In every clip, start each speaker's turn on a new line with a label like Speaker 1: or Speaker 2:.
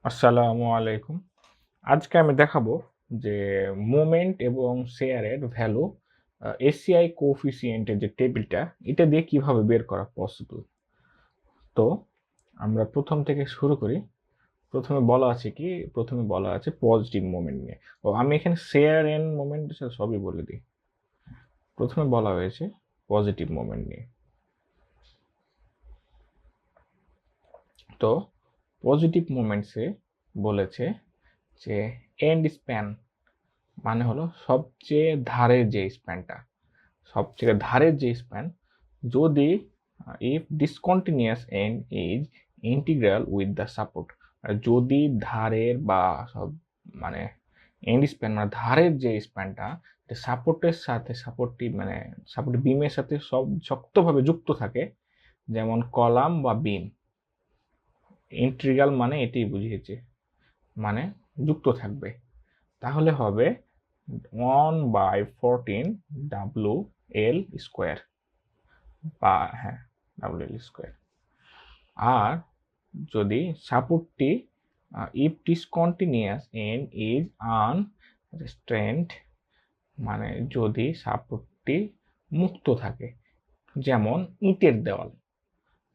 Speaker 1: আসসালামু আলাইকুম। আজকে আমি দেখাবো যে মোমেন্ট এবং শেয়ারের ভ্যালু এসিআই কোএফিসিয়েন্ট এর যে টেবিলটা এটা দিয়ে কিভাবে বের করা পসিবল। তো আমরা প্রথম থেকে শুরু করি। প্রথমে বলা আছে পজিটিভ মোমেন্ট নিয়ে। আমি এখানে শেয়ার এন্ড মোমেন্ট সবই বলে দিই। প্রথমে বলা হয়েছে পজিটিভ মোমেন্ট নিয়ে। তো পজিটিভ মোমেন্টসে বলেছে যে এন্ড স্প্যান মানে হলো সবচেয়ে ধারের যে স্প্যান যদি if discontinuous end is integral with the support, যদি ধারের বা সব মানে এন্ড স্প্যান মানে ধারের যে স্প্যানটা সাপোর্ট বিমের সাথে সব শক্তভাবে যুক্ত থাকে, যেমন কলাম বা বিম। ইন্টিগ্রাল মানে এটি বুঝিয়েছে, মানে যুক্ত থাকবে, তাহলে হবে 1/14 WL স্কোয়ার বা WL স্কোয়ার। আর যদি সাপোর্টটি ইফ ডিসকন্টিনিউয়াস এন্ড ইজ আনরেস্ট্রেন্ট, মানে যদি সাপোর্টটি মুক্ত থাকে, যেমন ইটের দেওয়াল,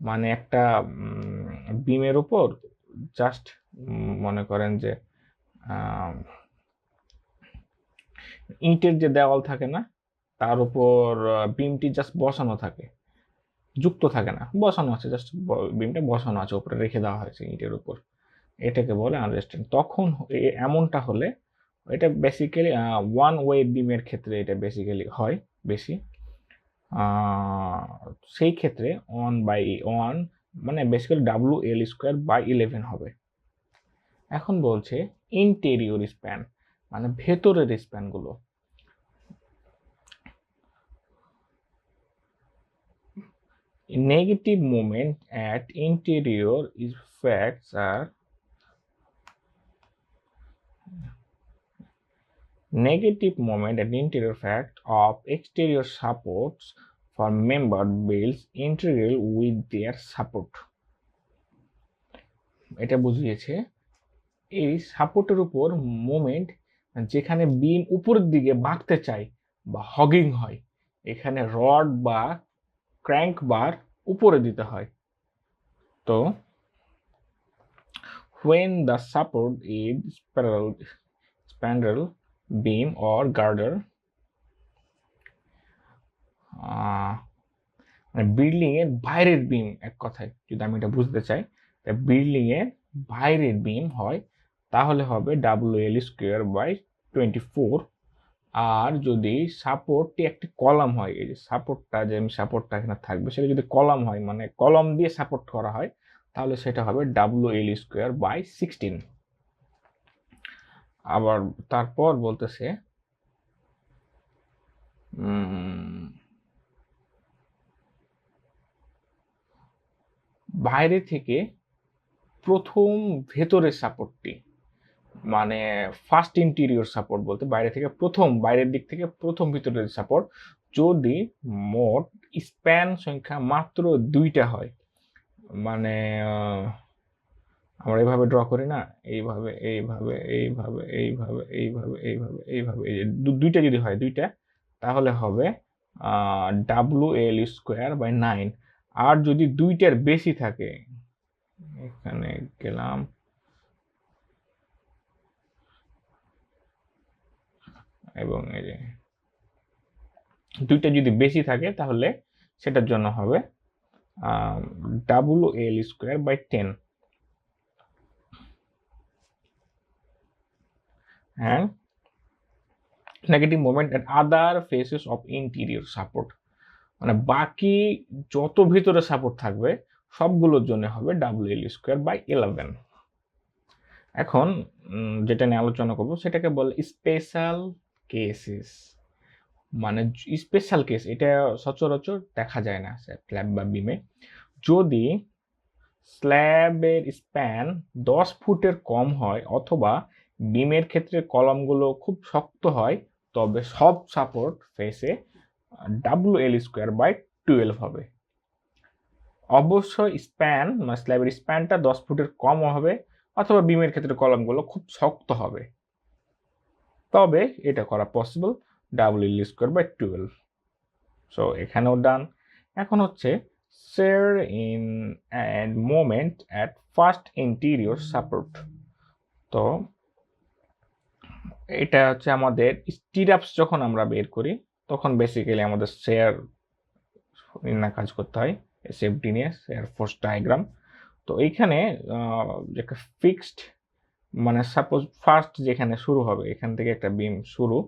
Speaker 1: মানে একটা বিমের উপর জাস্ট মনে করেন যে ইটের যে দেওয়াল থাকে না, তার উপর বিমটি জাস্ট বসানো থাকে, যুক্ত থাকে না, বসানো আছে, জাস্ট বিমটা বসানো আছে, উপরে রেখে দেওয়া হয়েছে ইটের উপর, এটাকে বলে আনরেস্টেন্ট। তখন এমনটা হলে এটা বেসিক্যালি ওয়ান ওয়ে বিমের ক্ষেত্রে এটা বেসিক্যালি হয় বেশি। সেই ক্ষেত্রে 1/1 মানে বেসিক্যালি WL স্কোয়ার বাই 11 হবে। এখন বলছে ইন্টেরিয়র স্প্যান মানে ভেতরের স্প্যানগুলো। Negative moment at interior effects are negative moment at interior effect of exterior supports for member builds integral with their support. এটা বুঝিয়েছে এই সাপোর্টের উপর মোমেন্ট, যেখানে বিম উপরের দিকে বাঁকতে চায় বা হগিং হয়, এখানে রড বা ক্র্যাঙ্ক বার উপরে দিতে হয়। তো when the support is spandrel beam or girder, মানে বিল্ডিং এর বাইরের বিম, এক কথায় যদি আমি এটা বুঝতে চাই, বিল্ডিং এর বাইরের বিম হয়, তাহলে হবে WL স্কোয়ার বাই 24। আর যদি সাপোর্টটি একটি কলাম হয়, এই যে সাপোর্টটা এখানে থাকবে, সেটা যদি কলাম হয়, মানে কলম দিয়ে সাপোর্ট করা হয়, তাহলে সেটা হবে WL স্কোয়ার বাই 16। আবার তারপর বলতেছে বাইরে থেকে প্রথম ভেতরের সাপোর্টটি, মানে ফার্স্ট ইন্টেরিয়র সাপোর্ট বলতে বাইরের দিক থেকে প্রথম ভিতরের সাপোর্ট, যদি মোট স্প্যান সংখ্যা মাত্র 2টা হয়, মানে আমরা এইভাবে ড্র করি না, এইভাবে এইভাবে এইভাবে এইভাবে এইভাবে এইভাবে এইভাবে, এই যে 2টা যদি হয়, 2টা, তাহলে হবে WL স্কোয়ার বাই 9। আর যদি 2টার বেশি থাকে, এখানে গেলাম, এবং এই যে 2টা যদি বেশি থাকে, তাহলে সেটার জন্য হবে WL স্কোয়ার বাই 10। হ্যাঁ, negative moment at other faces of interior support, মানে বাকি যত ভিতরে সাপোর্ট থাকবে সবগুলোর জন্য হবে WL স্কোয়ার বাই 11। এখন যেটা নিয়ে আলোচনা করব সেটাকে বলে স্পেশাল কেসেস। মানে স্পেশাল কেস, এটা সচরাচর দেখা যায় না স্ল্যাব বা বিমে। যদি স্ল্যাবের স্প্যান 10 ফুটের কম হয় অথবা বিমের ক্ষেত্রে কলামগুলো খুব শক্ত হয়, তবে সব সাপোর্ট ফেসে WL স্কোয়ার বাই 12 হবে। অবশ্যই স্প্যান মানে স্ল্যাবের স্প্যানটা 10 ফুটের কম হবে, অথবা বিমের ক্ষেত্রে কলামগুলো খুব শক্ত হবে, তবে এটা করা পসিবল WL²/12। সো এখানেও ডান। এখন হচ্ছে shear in and moment at first interior support। তো এটা হচ্ছে আমাদের স্টিরাপস যখন আমরা বের করি তখন বেসিক্যালি আমাদের shear নিয়ে কাজ করতে হয়, এসএফডি নিয়ে, shear ফোর্স ডায়াগ্রাম। তো এইখানে যে একটা ফিক্সড, মানে সাপোজ ফার্স্ট যেখানে শুরু হবে, এখান থেকে একটা বিম শুরু,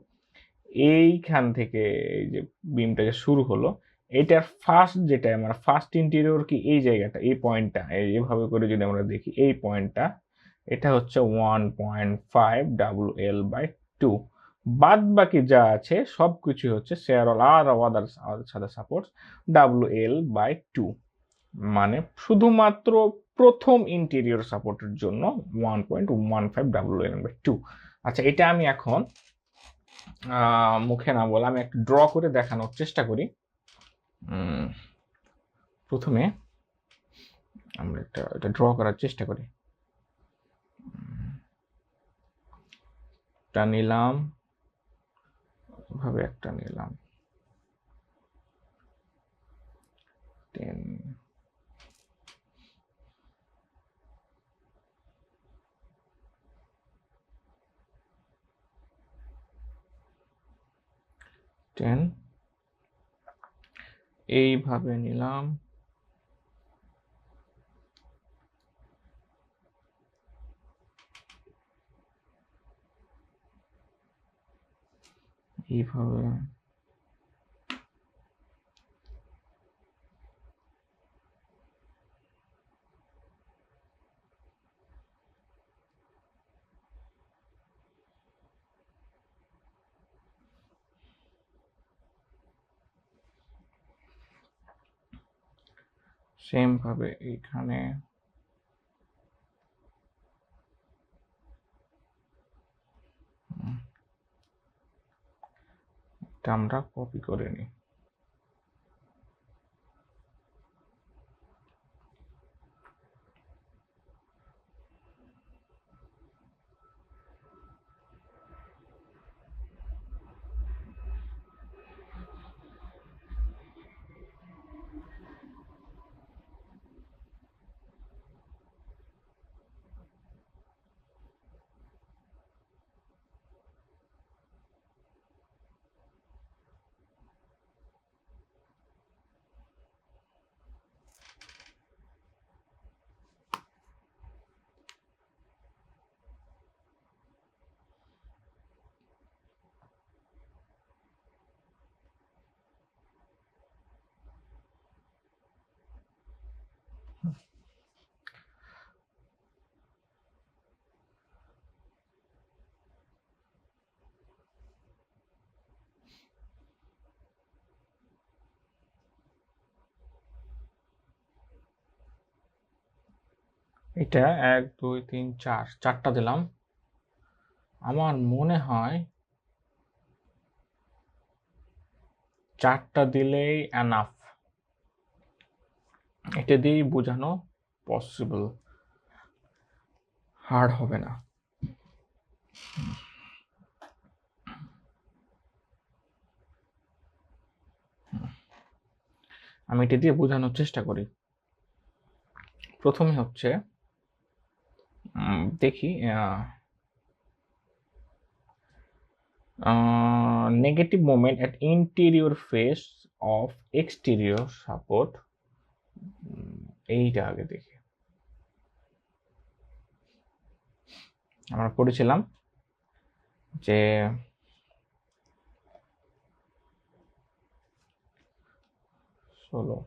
Speaker 1: এইখান থেকে এই যে বিমটা যে শুরু হলো, এটার ফার্স্ট যেটা আমরা ফার্স্ট ইন্টেরিয়র কি এই জায়গাটা, এই পয়েন্টটা, এইভাবে করে যদি আমরা দেখি এই পয়েন্টটা, এটা হচ্ছে 1.5 WL/2। বাদ বাকি যা আছে সব কিছু হচ্ছে শেয়ার অল আর আদার সাথে সাপোর্টস WL/2, মানে শুধুমাত্র প্রথম ইন্টেরিয়র সাপোর্টের জন্য 1.15 WL/2। আচ্ছা, এটা আমি এখন মুখে না বলে আমি একটু ড্র করে দেখানোর চেষ্টা করি। প্রথমে আমরা এটা ড্র করার চেষ্টা করি। একটা নিলাম, এভাবে একটা নিলাম, 10, 10, এইভাবে নিলাম, এইভাবে, সেম ভাবে এইখানে, এটা আমরা কপি করে নিই। এটা 1 2 3 4 চারটা দিলাম। আমার মনে হয় চারটা দিলেই এনাফ, এটা দিয়েই বোঝানো পসিবল, হার্ড হবে না। আমি এটা দিয়ে বোঝানোর চেষ্টা করি। প্রথমে হচ্ছে দেখি negative moment at interior face of exterior support, এইটা আগে দেখি। আমরা পড়েছিলাম যে ষোলো,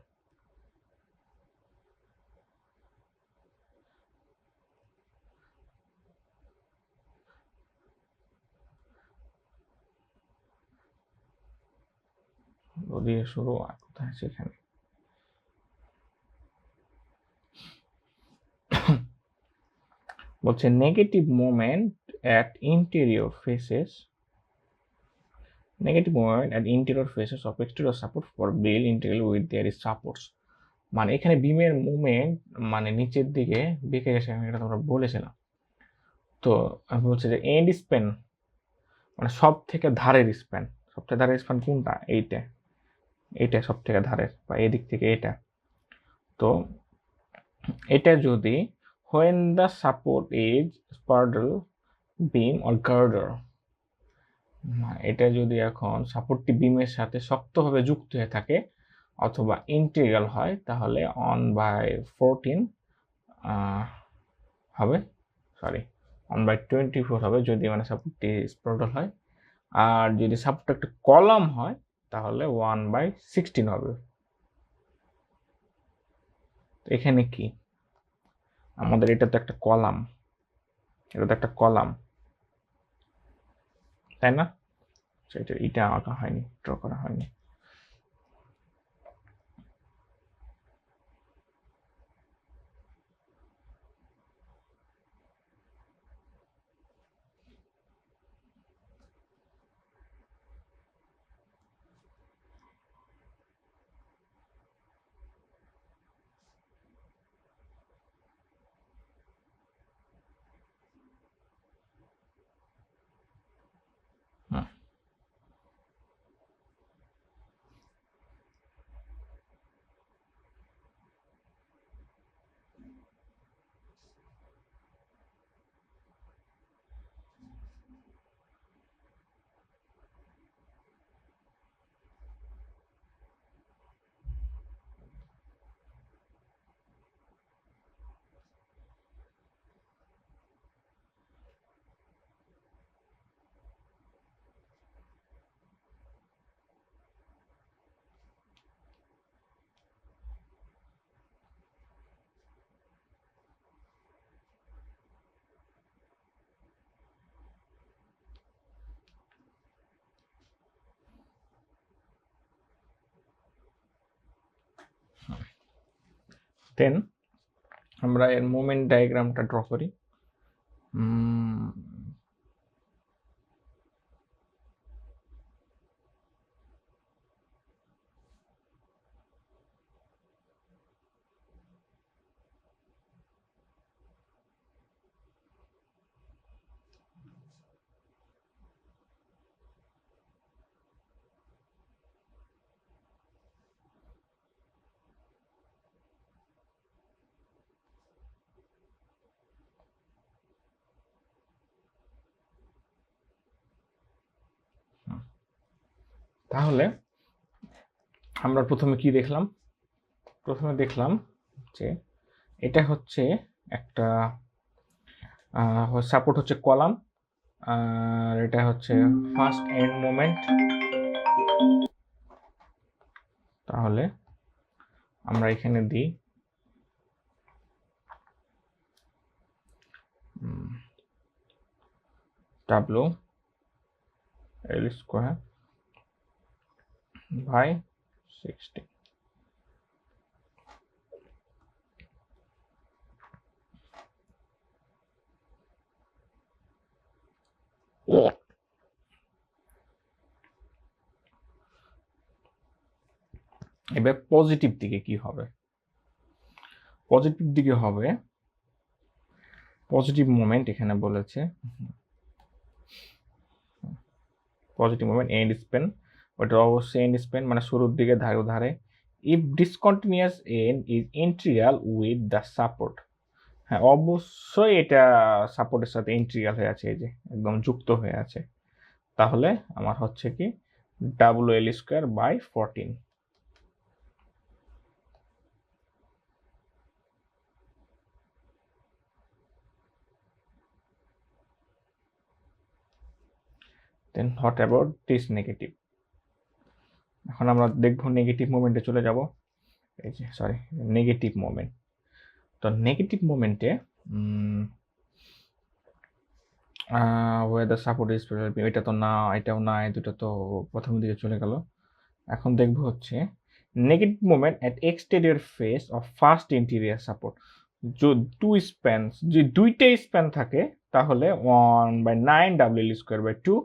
Speaker 1: দিয়ে শুরু, আর কোথায় আছে এখানে, বলছে negative moment at interior faces, negative moment at interior faces of exterior support for bill interior with there is supports. মানে এখানে বিমের মুভমেন্ট মানে নিচের দিকে বেঁকে গেছে, এটা তোমরা বলেছিলাম। তো আমি বলছি যে এন্ড স্প্যান মানে সব থেকে ধারের স্প্যান, সব থেকে ধারের স্প্যান কোনটা? এইটা সব থেকে ধারের, বা এদিক থেকে এটা। তো এটা যদি when the support is spindle beam or girder, এটা যদি এখন সাপোর্টটি বিমের সাথে শক্তভাবে যুক্ত হয়ে থাকে অথবা ইন্টিগ্রাল হয়, তাহলে 1/14 হবে, সরি 1/24 হবে যদি মানে সাপোর্টটি স্পাইরাল হয়। আর যদি সাপোর্টটা একটা কলাম হয় তাহলে 1/16 হবে। এখানে কি আমাদের এটা তো একটা কলাম, এটা তো একটা কলাম, তাই না? এটা আঁকা হয়নি, ড্র করা হয়নি। দেন আমরা এর মোমেন্ট ডায়াগ্রামটা ড্র করি। তাহলে আমরা প্রথমে কি দেখলাম? প্রথমে দেখলাম যে এটা হচ্ছে একটা সাপোর্ট হচ্ছে কলাম, আর এটা হচ্ছে ফার্স্ট এন্ড মোমেন্ট। তাহলে আমরা এখানে দিই ডাব্লিউ এল স্কোয়ার বাই 60। এবার পজিটিভ দিকে কি হবে? পজিটিভ দিকে হবে পজিটিভ মোমেন্ট, এখানে বলেছে পজিটিভ মোমেন্ট এন্ড স্প্যান, ওটা অবশ্যই এন্ড স্প্যান মানে শুরুর দিকে ধারে ধারে। If discontinuous end is integral with the support, হ্যাঁ অবশ্যই এটা সাপোর্টের সাথে ইন্টিগ্রাল হয়ে আছে, এই যে একদম যুক্ত হয়ে আছে। তাহলে আমার হচ্ছে কি W square by 14। Then what about this negative? এখন আমরা দেখবো নেগেটিভ মোমেন্টে চলে যাব। এই যে সরি, নেগেটিভ মোমেন্ট। তো নেগেটিভ মোমেন্টে ওয়েদার সাপোর্ট ইজ, এটা তো না, এটাও না, এই দুটো তো প্রথম দিকে চলে গেল। এখন দেখবো হচ্ছে negative moment at exterior face of first interior support. Two span, যদি দুইটা স্প্যান থাকে তাহলে 1/9 ডাব্লিউ এল স্কোয়ার বাই 2,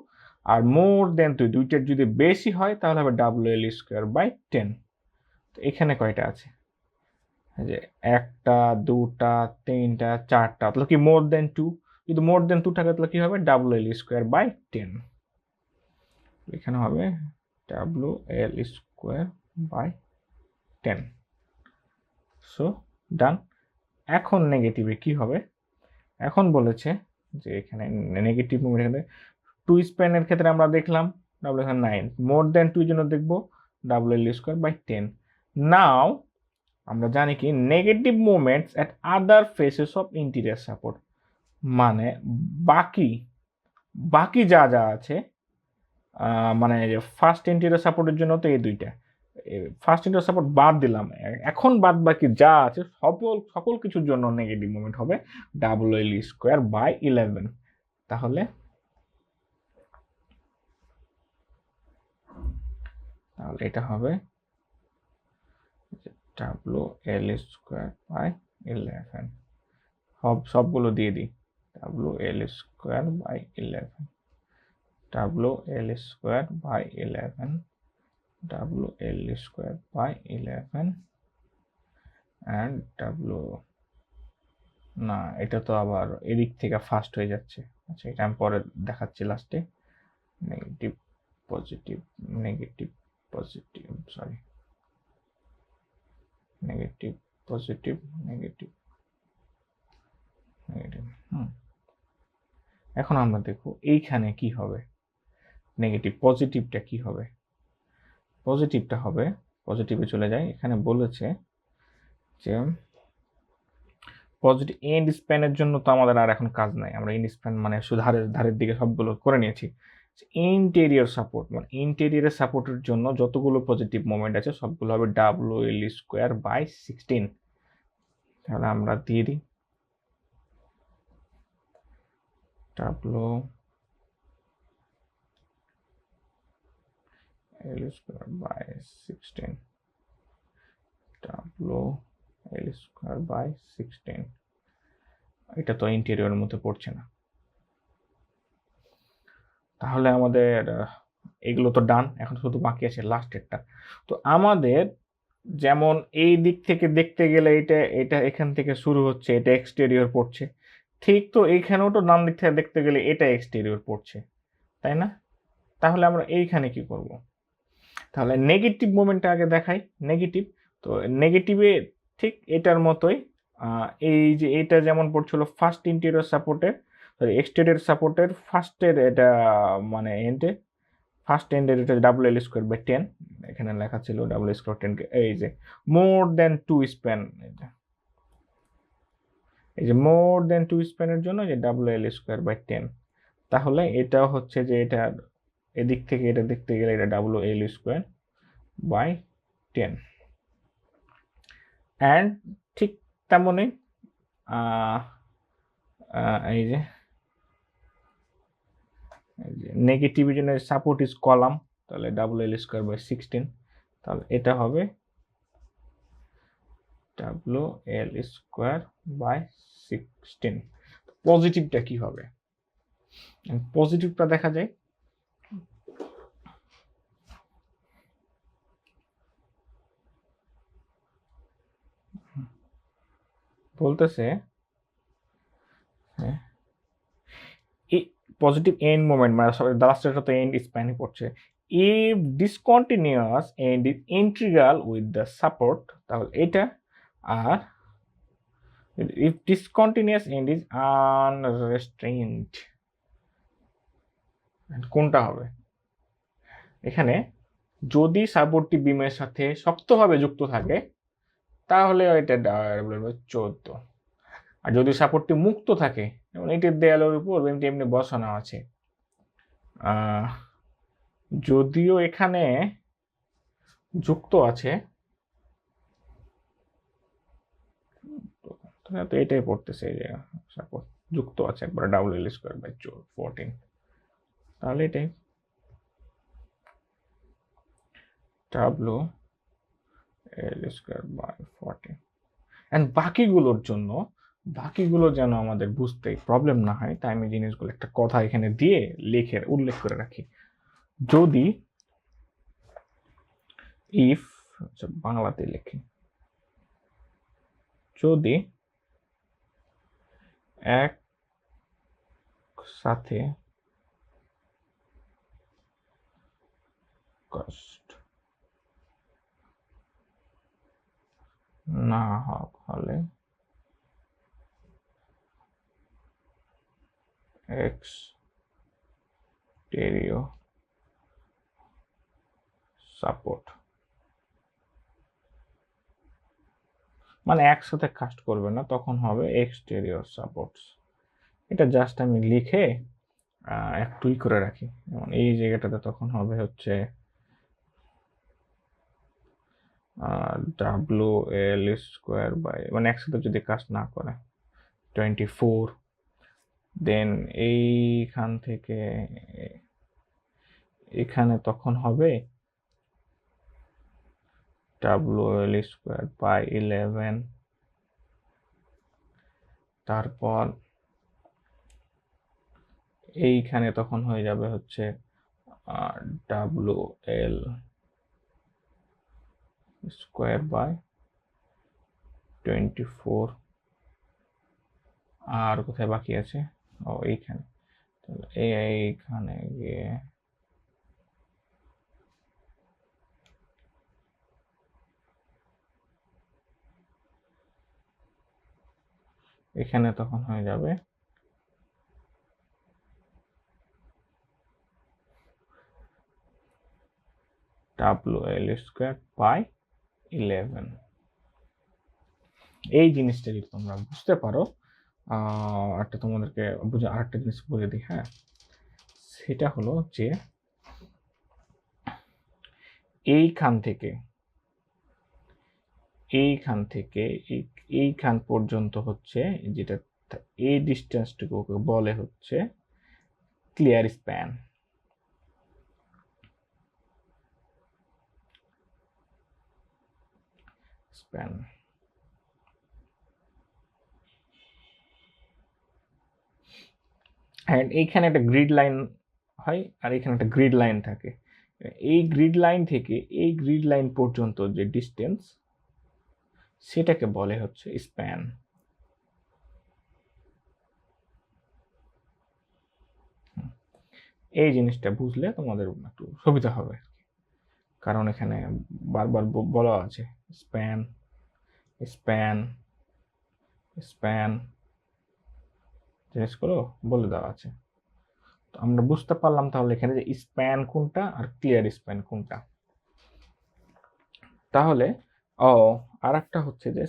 Speaker 1: আর মোর দেন দুইটার যদি বেশি হয় তাহলে হবে ডাব্লিউ এল স্কোয়ার বাই 10। তো এখানে কয়টা আছে? যে একটা, দুটা, তিনটা, চারটা, তাহলে কি মোর দেন 2? যদি মোর দেন 2 থাকে তাহলে কি হবে WL²/10, এখানে হবে WL²/10। সো ডান। এখন নেগেটিভে কি হবে, এখন বলেছে যে এখানে নেগেটিভ মুভমেন্ট, এখানে 2 স্প্যানের ক্ষেত্রে আমরা দেখলাম ডাব্লিউ এখানে 9, মোর দেন 2 জন্য দেখবো WL²/10। নাও আমরা জানি কি negative movements at other faces of interior support, মানে বাকি যা যা আছে, মানে ফার্স্ট ইন্টিরিয়ার সাপোর্টের জন্য তো এই দুইটা, ফার্স্ট ইন্টিরিয়ার সাপোর্ট বাদ দিলাম, এখন বাদ বাকি যা আছে সকল কিছুর জন্য নেগেটিভ মুভমেন্ট হবে WL²/11। তাহলে এটা হবে WL²/11, সবগুলো দিয়ে দিই, WL²/11, WL²/11, WL²/11 and না, এটা তো আবার এদিক থেকে ফাস্ট হয়ে যাচ্ছে। আচ্ছা, এটা আমি পরে দেখাচ্ছি লাস্টে। Negative positive, negative positive, sorry, negative positive, negative negative. এখন আমরা দেখো এইখানে কি হবে, নেগেটিভ পজিটিভটা কি হবে। পজিটিভটা হবে, পজিটিভে চলে যায়, এখানে বলেছে যে পজিটিভ এন্ড স্প্যানের জন্য তো আমাদের আর এখন কাজ নাই, আমরা এন্ড স্প্যান মানে শুধু ধারের দিকে সবগুলো করে নিয়েছি। ইন্টেরিয়র সাপোর্ট মানে ইন্টেরিয়রের সাপোর্টের জন্য যতগুলো পজিটিভ মোমেন্ট আছে সবগুলো হবে WL²/16। তাহলে আমরা দিয়ে দিই WL²/16, WL²/16। এটা তো ইন্টেরিয়রের মধ্যে পড়ছে না। তাহলে আমাদের এগুলো তো ডান, এখন শুধু বাকি আছে লাস্টেরটা। তো আমাদের যেমন এই দিক থেকে দেখতে গেলে এটা এখান থেকে শুরু হচ্ছে, এটা এক্সটেরিয়র পড়ছে, ঠিক তো এইখানেও তো ডান দিক থেকে দেখতে গেলে এটা এক্সটেরিয়র পড়ছে, তাই না? তাহলে আমরা এইখানে কি করব, তাহলে নেগেটিভ মোমেন্টটা আগে দেখাই। নেগেটিভ, তো নেগেটিভে ঠিক এটার মতোই, এই যে এটা যেমন পড়ছিল ফার্স্ট ইন্টেরিয়র সাপোর্টের, সরি এক্সটেরিয়র সাপোর্টের ফার্স্টের, এটা মানে এন্ডে, ফার্স্ট এন্ডের এটা WL²/10, এখানে লেখা ছিল WL²/10 কে, এই যে মোর দেন 2 স্প্যান, এই যে মোর দেন 2 স্প্যানের জন্য যে WL²/10। তাহলে এটা হচ্ছে যে এটা এদিক থেকে এটা দেখতে গেলে এটা WL²/10। অ্যান্ড ঠিক তেমনই এই যে নেগেটিভের জন্য সাপোর্ট ইজ কলাম, তাহলে WL²/16, তাহলে এটা হবে WL²/16। পজিটিভটা কি হবে, পজিটিভটা দেখা যায়। বলতেছে পজিটিভ এন্ড মোমেন্ট মানে লাস্টেরটা তো এন্ড স্প্যানে পড়ছে। If discontinuous end is integral with the support, তাহলে এটা, আর if discontinuous end is unrestrained, কোনটা হবে? এখানে যদি সাপোর্টটি বিমের সাথে শক্তভাবে যুক্ত থাকে তাহলে এটা 14, আর যদি সাপোর্টটি মুক্ত থাকে, যেমন এটির দেয়ালের উপর এমনি বসানো আছে, যদিও এখানে যুক্ত আছে, তো এটাই পড়তেছে, এই যে সাপোর্ট যুক্ত আছে একবার WL²/14, তাহলে এটাই WL²/14। অ্যান্ড বাকিগুলো যেন আমাদের বুঝতে প্রবলেম না হয়, তাই আমি জিনিসগুলো একটা কথা এখানে দিয়ে উল্লেখ করে রাখি। যদি ইফ, বাংলাতে লিখি, যদি এক সাথে কষ্ট না হলে এক্সটেরিয়র সাপোর্ট, মানে একসাথে কাস্ট করবে না, তখন হবে এক্সটেরিয়র সাপোর্টস। এটা জাস্ট আমি লিখে একটুই করে রাখি, যেমন এই জায়গাটাতে তখন হবে হচ্ছে WL স্কোয়ার বাই, মানে একসাথে যদি কাজ না করে 24, দেন এইখান থেকে এখানে তখন হবে WL স্কোয়ার বাই 11, তারপর এইখানে তখন হয়ে যাবে হচ্ছে WL স্কোয়ার বাই 24, আর কোথায় বাকি আছে, ও এইখানে, এইখানে গিয়ে এখানে তখন হয়ে যাবে WL স্কোয়ার বাই 11। এই জিনিসটা যদি তোমরা বুঝতে পারো, একটা তোমাদেরকে আরেকটা জিনিস বলে দিই, হ্যাঁ, সেটা হলো যে এইখান থেকে এইখান পর্যন্ত হচ্ছে যেটা, এই ডিস্টেন্সটুকুকে বলে হচ্ছে ক্লিয়ার স্প্যান। অ্যান্ড এইখানে একটা গ্রিড লাইন হয়, আর এখানে একটা গ্রিড লাইন থাকে। এই গ্রিড লাইন থেকে এই গ্রিড লাইন পর্যন্ত যে ডিস্টেন্স, সেটাকে বলে হচ্ছে স্প্যান। এই জিনিসটা বুঝলে তোমাদের একটু সুবিধা হবে, কারণ এখানে বারবার বলা আছে স্প্যান স্প্যান স্প্যান, জিনিসগুলো বলে দেওয়া আছে। তো আমরা বুঝতে পারলাম তাহলে এখানে যে স্প্যান কোনটা আর ক্লিয়ার স্প্যান কোনটা। তাহলে আর একটা হচ্ছে যে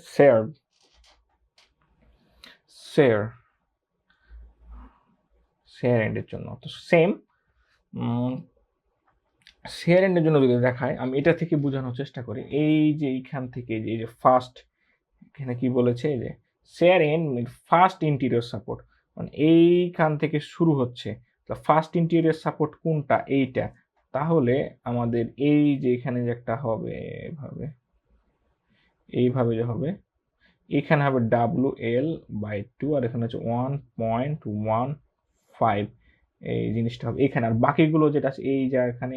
Speaker 1: শেয়ার এন্ডের জন্য তো সেম। শেয়ার এন্ডের জন্য যদি দেখায়, আমি এটা থেকে বোঝানোর চেষ্টা করি। এই যে এইখান থেকে এই যে ফার্স্ট, এখানে কি বলেছে যে share end first interior support, মানে এইখান থেকে শুরু হচ্ছে, তো ফার্স্ট ইন্টিরিয়র সাপোর্ট কোনটা, এইটা। তাহলে আমাদের এই যে এখানে যে একটা হবে এইভাবে যে হবে, এখানে হবে WL/2, আর এখানে হচ্ছে 1.15 এই জিনিসটা হবে এখানে, আর বাকিগুলো যেটা আছে এই যে এখানে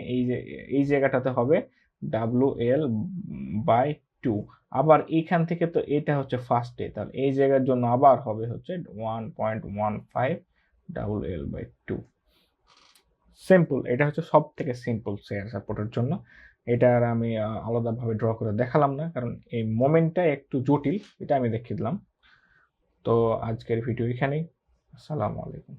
Speaker 1: এই জায়গাটাতে হবে WL/2। আবার এইখান থেকে তো এটা হচ্ছে ফার্স্টে, তাহলে এই জায়গার জন্য আবার হবে হচ্ছে 1.15 WL/2। সিম্পল, এটা হচ্ছে সব থেকে সিম্পল শেয়ার সাপোর্টের জন্য। এটা আর আমি আলাদাভাবে ড্র করে দেখালাম না, কারণ এই মোমেন্টটা একটু জটিল, এটা আমি দেখিয়ে দিলাম। তো আজকের ভিডিও এখানেই। আসসালামু আলাইকুম।